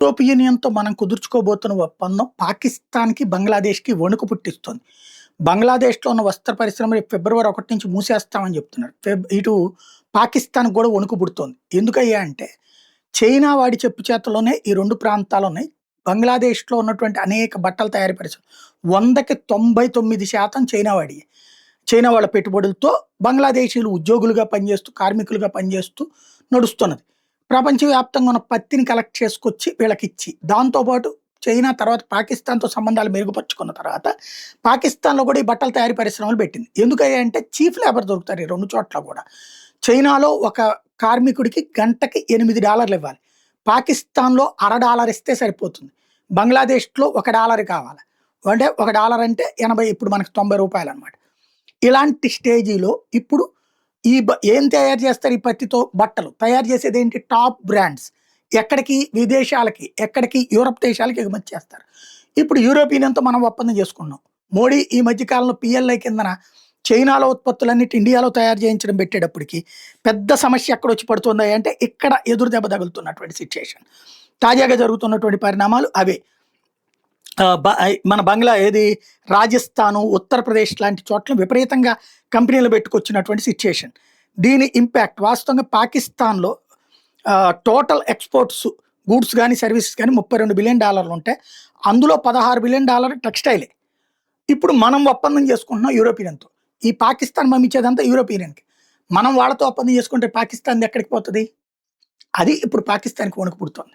Europe యూనియన్‌తో మనం కుదుర్చుకోబోతున్న ఒప్పందం పాకిస్తాన్‌కి, బంగ్లాదేశ్‌కి వణుకు పుట్టిస్తుంది. బంగ్లాదేశ్‌లో ఉన్న వస్త్ర పరిశ్రమ రేపు ఫిబ్రవరి 1 నుంచి మూసేస్తామని చెప్తున్నారు. ఇటు పాకిస్తాన్‌కి కూడా వణుకు పుడుతోంది. ఎందుకయ్యా అంటే, చైనా వాడి చెప్పు చేతల్లోనే ఈ 2 ప్రాంతాలున్నాయి. బంగ్లాదేశ్‌లో ఉన్నటువంటి అనేక బట్టల తయారీ పరిశ్రమలు 100కి 99% చైనా వాడియే. చైనా వాళ్ళ పెట్టుబడులతో బంగ్లాదేశీయులు ఉద్యోగులుగా పనిచేస్తూ, కార్మికులుగా పనిచేస్తూ నడుస్తున్నది. ప్రపంచవ్యాప్తంగా ఉన్న పత్తిని కలెక్ట్ చేసుకొచ్చి వీళ్ళకిచ్చి, దాంతో పాటు చైనా తర్వాత పాకిస్తాన్‌తో సంబంధాలు మెరుగుపరుచుకున్న తర్వాత, పాకిస్తాన్‌లో కూడా ఈ బట్టల తయారీ పరిశ్రమలు పెట్టింది. ఎందుకయ్యా అంటే చీప్ లేబర్ దొరుకుతారు ఈ 2 చోట్ల కూడా. చైనాలో ఒక కార్మికుడికి గంటకి $8 ఇవ్వాలి. పాకిస్తాన్‌లో $1 ఇస్తే సరిపోతుంది. బంగ్లాదేశ్‌లో $1 కావాలి. అంటే $1 అంటే 80 ఇప్పుడు మనకు రూ. 90 ఇలాంటి స్టేజీలో ఇప్పుడు ఏం తయారు చేస్తారు ఈ పత్తితో? బట్టలు. తయారు చేసేదేంటి? Top brands. ఎక్కడికి? విదేశాలకి. ఎక్కడికి? యూరప్ దేశాలకి ఎగుమతి చేస్తారు. ఇప్పుడు యూరోప్ యూనియన్‌తో మనం ఒప్పందం చేసుకున్నాం. మోడీ ఈ మధ్య కాలంలో పీఎల్ఐ కిందన చైనాలో ఉత్పత్తులన్నిటి ఇండియాలో తయారు చేయించడం పెట్టేటప్పటికి పెద్ద సమస్య ఎక్కడొచ్చి పడుతుంది అంటే ఇక్కడ ఎదురు దెబ్బ తగులుతున్నటువంటి సిట్యుయేషన్. తాజాగా జరుగుతున్నటువంటి పరిణామాలు అవే. మన రాజస్థాను, ఉత్తరప్రదేశ్ లాంటి చోట్ల విపరీతంగా కంపెనీలు పెట్టుకొచ్చినటువంటి సిట్యుయేషన్. దీని ఇంపాక్ట్ వాస్తవంగా పాకిస్తాన్‌లో టోటల్ ఎక్స్‌పోర్ట్స్ గూడ్స్ గాని, సర్వీసెస్ గాని $32 బిలియన్ ఉంటే అందులో $16 బిలియన్ టెక్స్‌టైలే. ఇప్పుడు మనం ఒప్పందం చేసుకుంటున్నాం యూరోప్ యూనియన్‌తో. ఈ పాకిస్తాన్ పంపించేదంతా యూరోప్ యూనియన్‌కి. మనం వాళ్ళతో ఒప్పందం చేసుకుంటే పాకిస్తాన్‌ది ఎక్కడికి పోతది? అది ఇప్పుడు పాకిస్తాన్‌కి వణుకు పుడుతోంది.